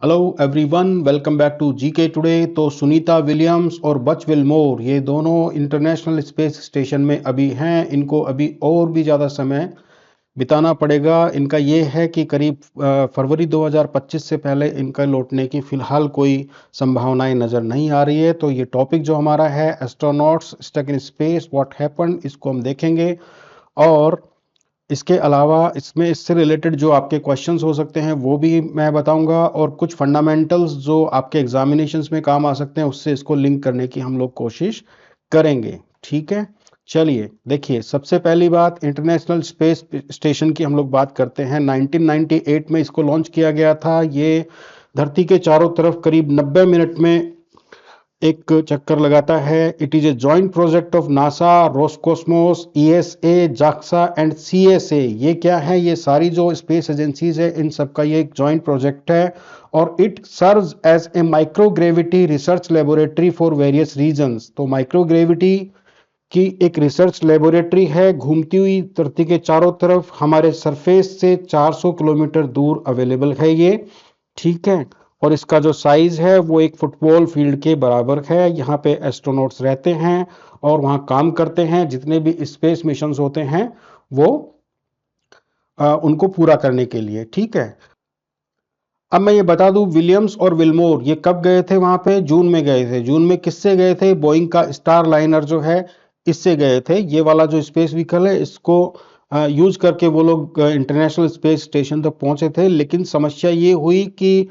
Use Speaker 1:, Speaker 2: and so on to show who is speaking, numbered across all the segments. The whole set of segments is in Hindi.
Speaker 1: Hello everyone, welcome back to GK today. तो सुनीता विलियम्स और बच विल्मोर ये दोनों इंटरनेशनल स्पेस स्टेशन में अभी हैं। इनको अभी और भी ज़्यादा समय बिताना पड़ेगा। इनका ये है कि करीब फरवरी 2025 से पहले इनका लौटने की फ़िलहाल कोई संभावनाएं नज़र नहीं आ रही है। तो ये टॉपिक जो हमारा है astronauts stuck in space what happened, इसको हम देखेंगे। और इसके अलावा इसमें इससे रिलेटेड जो आपके क्वेश्चंस हो सकते हैं वो भी मैं बताऊंगा, और कुछ फंडामेंटल्स जो आपके एग्जामिनेशंस में काम आ सकते हैं उससे इसको लिंक करने की हम लोग कोशिश करेंगे। ठीक है, चलिए देखिए, सबसे पहली बात इंटरनेशनल स्पेस स्टेशन की हम लोग बात करते हैं। 1998 में इसको लॉन्च किया गया था। ये धरती के चारों तरफ करीब 90 मिनट में एक चक्कर लगाता है। It is a joint project of NASA, Roscosmos, ESA, JAXA and CSA. ये क्या है? ये सारी जो स्पेस एजेंसीज है इन सबका ये एक जॉइंट प्रोजेक्ट है। और it serves as a microgravity research laboratory for various reasons. तो माइक्रोग्रेविटी की एक रिसर्च लेबोरेटरी है, घूमती हुई धरती के चारों तरफ हमारे सरफेस से 400 किलोमीटर दूर अवेलेबल है ये। ठीक है, और इसका जो साइज है वो एक फुटबॉल फील्ड के बराबर है। यहाँ पे एस्ट्रोनॉट्स रहते हैं और वहाँ काम करते हैं। जितने भी स्पेस मिशंस होते हैं वो उनको पूरा करने के लिए। ठीक है, अब मैं ये बता दूं, विलियम्स और विल्मोर ये कब गए थे वहां पे? जून में गए थे। जून में किससे गए थे? बोइंग का स्टार लाइनर जो है इससे गए थे। ये वाला जो स्पेस व्हीकल है इसको यूज करके वो लोग इंटरनेशनल स्पेस स्टेशन तक पहुंचे थे। लेकिन समस्या ये हुई कि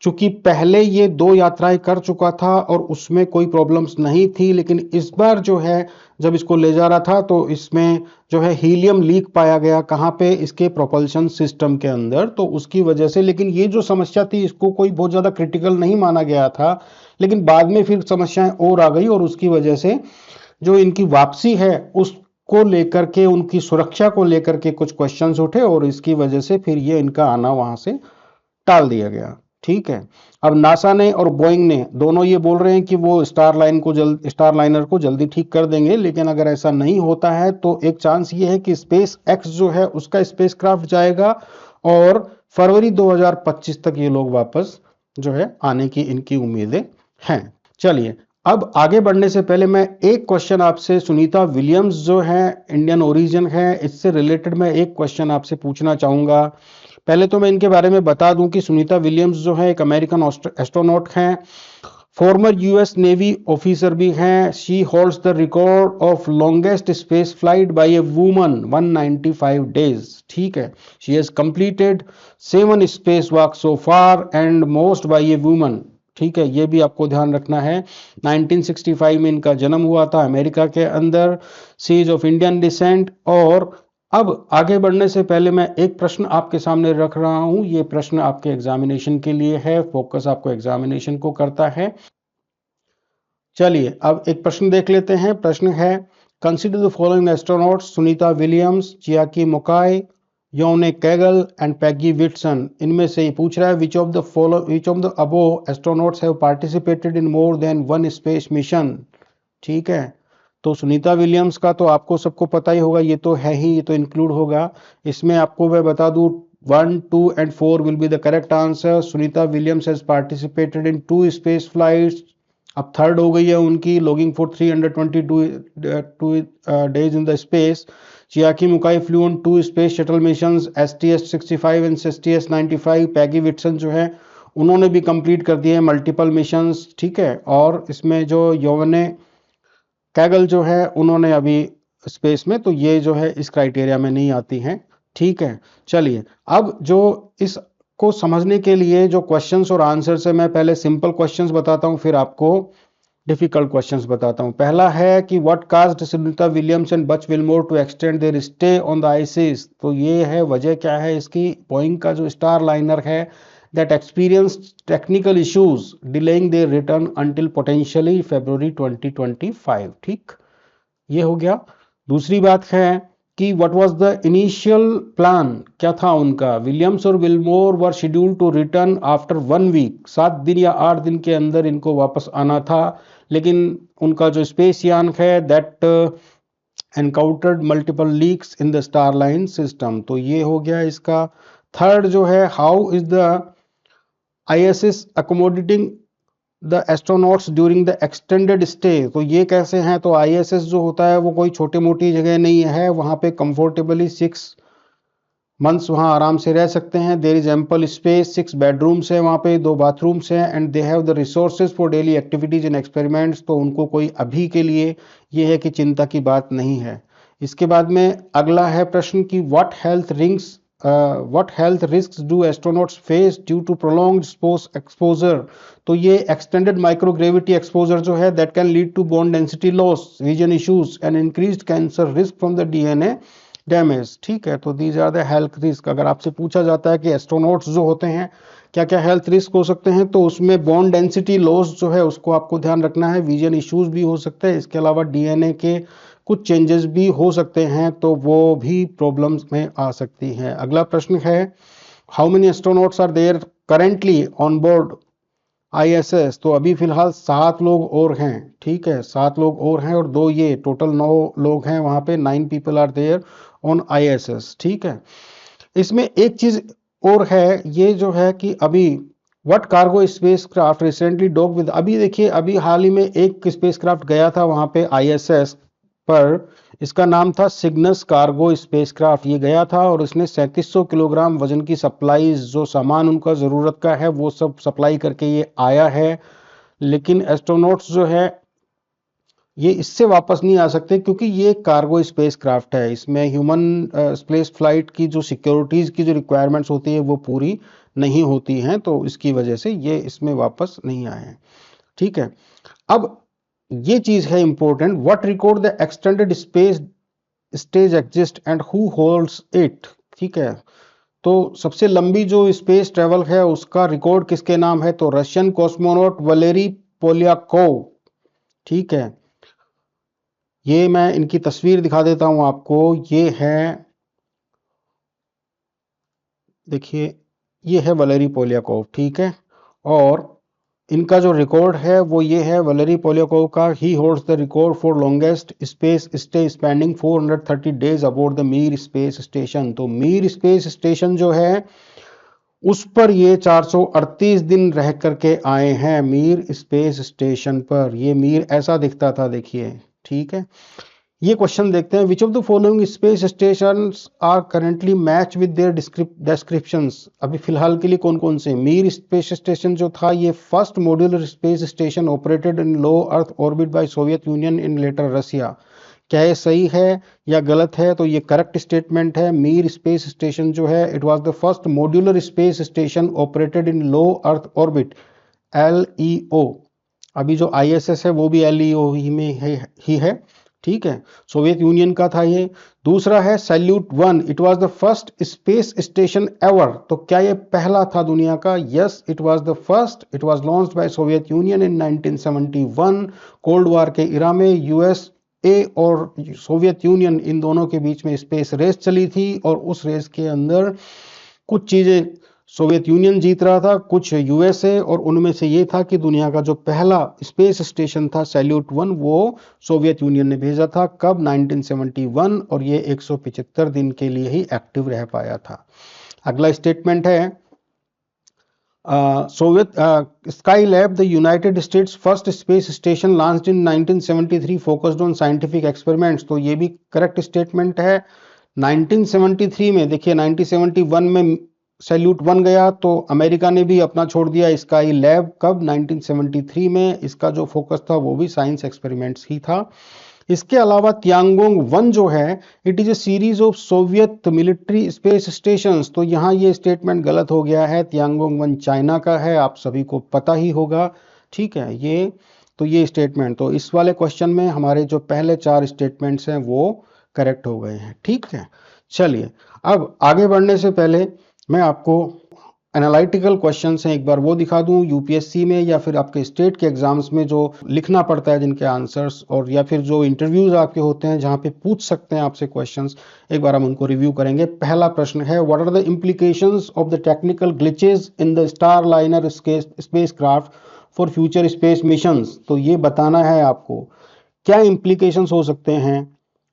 Speaker 1: चूंकि पहले ये 2 यात्राएं कर चुका था और उसमें कोई प्रॉब्लम्स नहीं थी, लेकिन इस बार जो है जब इसको ले जा रहा था तो इसमें जो है हीलियम लीक पाया गया। कहाँ पे? इसके प्रोपल्शन सिस्टम के अंदर। तो उसकी वजह से, लेकिन ये जो समस्या थी इसको कोई बहुत ज़्यादा क्रिटिकल नहीं माना गया था, लेकिन बाद में फिर समस्याएं और आ गई और उसकी वजह से जो इनकी वापसी है उसको लेकर के, उनकी सुरक्षा को लेकर के कुछ क्वेश्चंस उठे और इसकी वजह से फिर ये इनका आना वहां से टाल दिया गया। ठीक है, अब नासा ने और बोइंग ने दोनों ये बोल रहे हैं कि वो स्टार लाइनर को जल्दी ठीक कर देंगे। लेकिन अगर ऐसा नहीं होता है तो एक चांस ये है कि स्पेस एक्स जो है उसका स्पेसक्राफ्ट जाएगा और फरवरी 2025 तक ये लोग वापस जो है आने की इनकी उम्मीदें हैं। चलिए, अब आगे बढ़ने से पहले मैं एक क्वेश्चन आपसे, सुनीता विलियम्स जो है इंडियन ओरिजिन है, इससे रिलेटेड मैं एक क्वेश्चन आपसे पूछना चाहूंगा। पहले तो मैं इनके बारे में बता दूं कि सुनीता विलियम्स जो है एक अमेरिकन एस्ट्रोनॉट हैं, फॉर्मर यूएस नेवी ऑफिसर भी हैं। She holds the record of longest space flight by a woman, 195 days. ठीक है, she has completed 7 space walk so far and most by a woman. ठीक है, ये भी आपको ध्यान रखना है। 1965 में इनका जन्म हुआ था अमेरिका के अंदर। सी इज ऑफ इंडियन डिसेंट। और अब आगे बढ़ने से पहले मैं एक प्रश्न आपके सामने रख रहा हूं। ये प्रश्न आपके एग्जामिनेशन के लिए है, फोकस आपको एग्जामिनेशन को करता है। चलिए, अब एक प्रश्न देख लेते हैं। प्रश्न है, consider the following astronauts: Sunita Williams, Chiaki Mukai, Yvonne Cagle and Peggy Whitson. इनमें से ये पूछ रहा है which of the above astronauts have participated in more than one space mission. ठीक है, तो सुनीता विलियम्स का तो आपको सबको पता ही होगा, ये तो है ही, ये तो इंक्लूड होगा इसमें। आपको मैं बता दूं 1, 2 and 4 will be the correct answer. Sunita Williams has participated in 2 space flights. अब थर्ड हो गई है उनकी, logging for 322 days in the space. Chiaki Mukai flew on 2 space shuttle missions, STS-65 and STS-95। Peggy Whitson जो है उन्होंने भी कंप्लीट कर दिए मल्टीपल मिशंस। ठीक है, और इसमें जो योवने कैगल जो है उन्होंने अभी स्पेस में, तो ये जो है इस क्राइटेरिया में नहीं आती हैं। ठीक है, चलिए, अब जो इसको समझने के लिए जो क्वेश्चंस और आंसर्स है, मैं पहले सिंपल क्वेश्चंस बताता हूं फिर आपको डिफिकल्ट क्वेश्चंस बताता हूं। पहला है कि what caused Sunita Williams and Butch Wilmore to extend their stay on the ISS. तो ये है वजह क्या है इसकी, बोइंग का जो स्टार लाइनर है that experienced technical issues delaying their return until potentially February 2025। ठीक, ये हो गया। दूसरी बात है कि what was the initial plan, क्या था उनका? विलियम्स और Wilmore were scheduled to return after 1 week, 7 दिन या 8 दिन के अंदर इनको वापस आना था। लेकिन उनका जो स्पेस यान है that encountered multiple leaks in the Starline system. तो ये हो गया इसका। थर्ड जो है, how is the ISS accommodating the astronauts during the extended stay. तो ये कैसे हैं, तो ISS जो होता है वो कोई छोटी मोटी जगह नहीं है, वहाँ पे कंफर्टेबली 6 मंथ्स वहाँ आराम से रह सकते हैं। There is ample space, 6 bedrooms हैं वहाँ पे, 2 बाथरूम्स हैं, and they have the resources for daily activities and experiments. तो उनको कोई अभी के लिए ये है कि चिंता की बात नहीं है। इसके बाद में अगला है प्रश्न कि what health risks do astronauts face due to prolonged exposure। तो ये extended microgravity exposure जो है that can lead to bone density loss, vision issues and increased cancer risk from the DNA damage। ठीक है, तो these are the health risk। अगर आपसे पूछा जाता है कि एस्ट्रोनॉट्स जो होते हैं क्या क्या हेल्थ रिस्क हो सकते हैं, तो उसमें बोन डेंसिटी लॉस जो है उसको आपको ध्यान रखना है, विजन इश्यूज भी हो सकते हैं, इसके अलावा DNA के कुछ चेंजेस भी हो सकते हैं, तो वो भी प्रॉब्लम्स में आ सकती हैं। अगला प्रश्न है how many astronauts are there currently on board ISS। तो अभी फिलहाल 7 लोग और हैं। ठीक है, 7 लोग और हैं और 2 ये टोटल 9 लोग हैं वहाँ पे। 9 people are there on ISS। ठीक है, इसमें एक चीज और है, ये जो है कि अभी what cargo spacecraft recently dock with. अभी देखिए, अभी हाल ही में एक स्पेसक्राफ्ट गया था वहां पे ISS पर, इसका नाम था सिग्नस कार्गो स्पेसक्राफ्ट। ये गया था और उसने 3700 किलोग्राम वजन की सप्लाईज, जो सामान उनका ज़रूरत का है वो सब सप्लाई करके ये आया है। लेकिन एस्ट्रोनॉट्स जो है ये इससे वापस नहीं आ सकते, क्योंकि ये कार्गो स्पेसक्राफ्ट है, इसमें ह्यूमन स्पेस फ्लाइट की जो सिक्योरिटीज़ की जो रिक्वायरमेंट्स होती है वो पूरी नहीं होती हैं, तो इसकी वजह से ये इसमें वापस नहीं आए हैं। ठीक है, अब ये चीज है important, what record the extended space stage exist and who holds it. ठीक है, तो सबसे लंबी जो स्पेस ट्रेवल है उसका रिकॉर्ड किसके नाम है, तो रशियन कॉस्मोनॉट वलेरी पोलियाकोव। ठीक है, ये मैं इनकी तस्वीर दिखा देता हूं आपको। ये है, देखिए, ये है वलेरी पोलियाकोव। ठीक है, और इनका जो रिकॉर्ड है वो ये है वलेरी पोलियाकोव का। He holds the record for longest space stay spending 430 days aboard the Mir space station. तो मीर स्पेस स्टेशन जो है उस पर ये 438 दिन रह करके आए हैं, मीर स्पेस स्टेशन पर। ये मीर ऐसा दिखता था, देखिए। ठीक है, ये क्वेश्चन देखते हैं, which of the following space stations are currently match with their descriptions. अभी फिलहाल के लिए कौन कौन से। मीर स्पेस स्टेशन जो था ये first modular space station operated in low earth orbit by Soviet Union in later Russia. क्या ये सही है या गलत है, तो ये करेक्ट स्टेटमेंट है। मीर स्पेस स्टेशन जो है it was the first modular space station operated in low earth orbit, LEO। अभी जो ISS है वो भी LEO ही है। ठीक है, सोवियत यूनियन का था ये। दूसरा है salute 1, it was the first space station ever. तो क्या ये पहला था दुनिया का, yes it was the first. It was launched by Soviet Union in 1971। Cold war के इरा में USA और सोवियत यूनियन इन दोनों के बीच में स्पेस रेस चली थी, और उस रेस के अंदर कुछ चीजें सोवियत यूनियन जीत रहा था, कुछ USA, और उनमें से ये था कि दुनिया का जो पहला स्पेस स्टेशन था सैल्यूट 1 वो सोवियत यूनियन ने भेजा था। कब, 1971, और ये 175 दिन के लिए ही एक्टिव रह पाया था। अगला स्टेटमेंट है Soviet Skylab the United states first space station launched in 1973 focused on scientific experiments. तो ये भी करेक्ट स्टेटमेंट है। 1973 में, देखिए 1971 में सैल्यूट 1 गया, तो अमेरिका ने भी अपना छोड़ दिया स्काई लैब। कब, 1973 में। इसका जो फोकस था वो भी साइंस एक्सपेरिमेंट्स ही था। इसके अलावा तियांगोंग 1 जो है it is A series of Soviet military space stations. तो यहाँ ये स्टेटमेंट गलत हो गया है, तियांगोंग 1 चाइना का है, आप सभी को पता ही होगा। ठीक है, ये स्टेटमेंट, तो इस वाले क्वेश्चन में हमारे जो पहले 4 स्टेटमेंट्स हैं वो करेक्ट हो गए हैं। ठीक है, चलिए अब आगे बढ़ने से पहले मैं आपको एनालिटिकल क्वेश्चंस हैं एक बार वो दिखा दूं। UPSC में या फिर आपके स्टेट के एग्जाम्स में जो लिखना पड़ता है जिनके आंसर्स, और या फिर जो इंटरव्यूज आपके होते हैं जहां पे पूछ सकते हैं आपसे क्वेश्चंस, एक बार हम उनको रिव्यू करेंगे। पहला प्रश्न है, what are the implications of the technical glitches in the Starliner spacecraft for future space missions. तो ये बताना है आपको क्या इम्प्लीकेशंस हो सकते हैं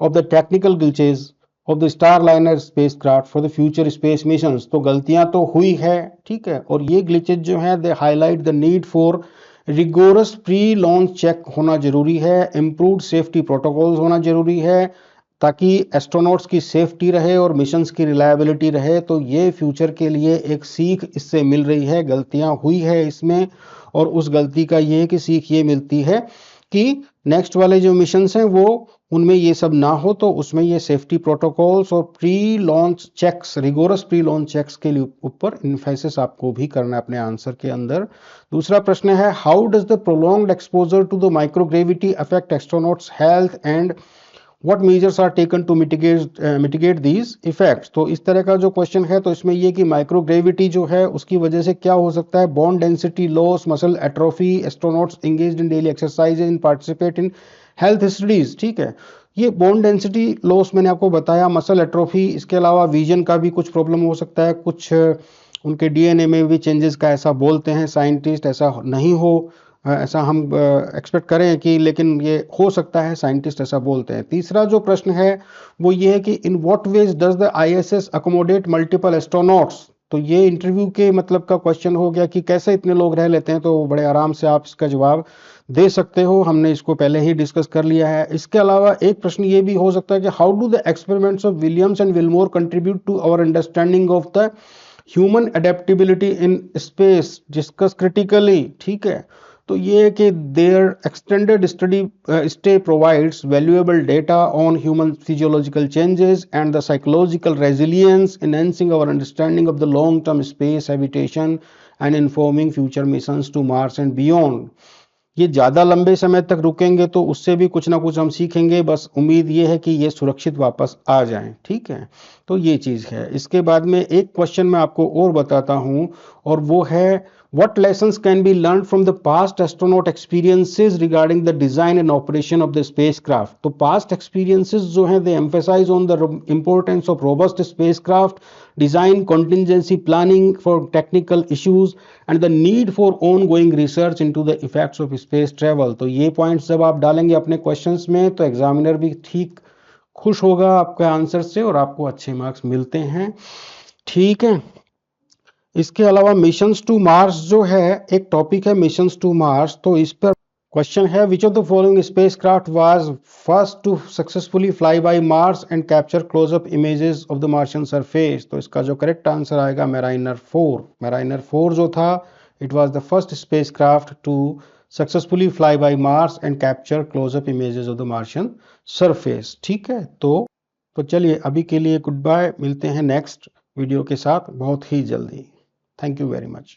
Speaker 1: of the technical glitches of the Starliner spacecraft for the future space missions. तो गलतियां तो हुई है, ठीक है, और ये ग्लिचेज जो है they highlight the need for rigorous pre launch check होना जरूरी है, इम्प्रूव्ड सेफ्टी प्रोटोकॉल्स होना जरूरी है, ताकि एस्ट्रोनॉट्स की सेफ्टी रहे और मिशंस की रिलायबिलिटी रहे। तो ये फ्यूचर के लिए एक सीख इससे मिल रही है, गलतियां हुई है इसमें, और उस गलती का ये कि सीख ये मिलती है कि नेक्स्ट वाले जो मिशंस हैं वो उनमें ये सब ना हो, तो उसमें ये सेफ्टी प्रोटोकॉल्स और pre launch checks, rigorous pre launch checks के ऊपर इन्फेसिस आपको भी करना है अपने आंसर के अंदर। दूसरा प्रश्न है, how does the prolonged exposure to the microgravity affect astronauts health and What measures are taken to mitigate these effects? तो इस तरह का जो क्वेश्चन है, तो इसमें ये कि माइक्रोग्रेविटी जो है उसकी वजह से क्या हो सकता है, bone density loss, muscle atrophy, astronauts engaged in daily exercise in participate in health studies, ठीक है। ये बोन डेंसिटी लॉस मैंने आपको बताया, मसल एट्रोफी, इसके अलावा विजन का भी कुछ प्रॉब्लम हो सकता है, कुछ उनके डीएनए में भी चेंजेस का ऐसा बोलते हैं साइंटिस्ट, ऐसा नहीं हो, ऐसा हम एक्सपेक्ट करें कि, लेकिन ये हो सकता है, साइंटिस्ट ऐसा बोलते हैं। तीसरा जो प्रश्न है वो ये है कि in what ways does the ISS accommodate multiple astronauts. तो ये इंटरव्यू के मतलब का क्वेश्चन हो गया कि कैसे इतने लोग रह लेते हैं, तो बड़े आराम से आप इसका जवाब दे सकते हो, हमने इसको पहले ही डिस्कस कर लिया है। इसके अलावा एक प्रश्न ये भी हो सकता है कि how do the experiments of Williams and Wilmore contribute to our understanding of the human adaptability in space, discuss critically, ठीक है। तो ये कि their extended study stay provides valuable data on human physiological changes and the psychological resilience, enhancing our understanding of the long term space habitation and informing future missions to Mars and beyond. ये ज़्यादा लंबे समय तक रुकेंगे तो उससे भी कुछ ना कुछ हम सीखेंगे, बस उम्मीद ये है कि ये सुरक्षित वापस आ जाएं, ठीक है। तो ये चीज़ है। इसके बाद में एक क्वेश्चन मैं आपको और बताता हूँ, और वो है, what lessons can be learned from the past astronaut experiences regarding the design and operation of the spacecraft? तो past experiences जो हैं they emphasize on the importance of robust spacecraft design, contingency planning for technical issues and the need for ongoing research into the effects of space travel। तो ये पॉइंट्स जब आप डालेंगे अपने क्वेश्चंस में तो एग्जामिनर भी ठीक खुश होगा आपके आंसर से और आपको अच्छे मार्क्स मिलते हैं, ठीक है। इसके अलावा मिशंस टू मार्स जो है एक टॉपिक है, मिशंस टू मार्स। तो इस पर क्वेश्चन है, which of the following spacecraft was first to successfully fly by Mars and capture closeup images of the Martian surface. तो इसका जो करेक्ट आंसर आएगा मैराइनर 4। मैराइनर 4 जो था, it was the first spacecraft to successfully fly by Mars and capture closeup images of the Martian surface, ठीक है। तो चलिए अभी के लिए गुड बाय, मिलते हैं नेक्स्ट वीडियो के साथ बहुत ही जल्दी। Thank you very much.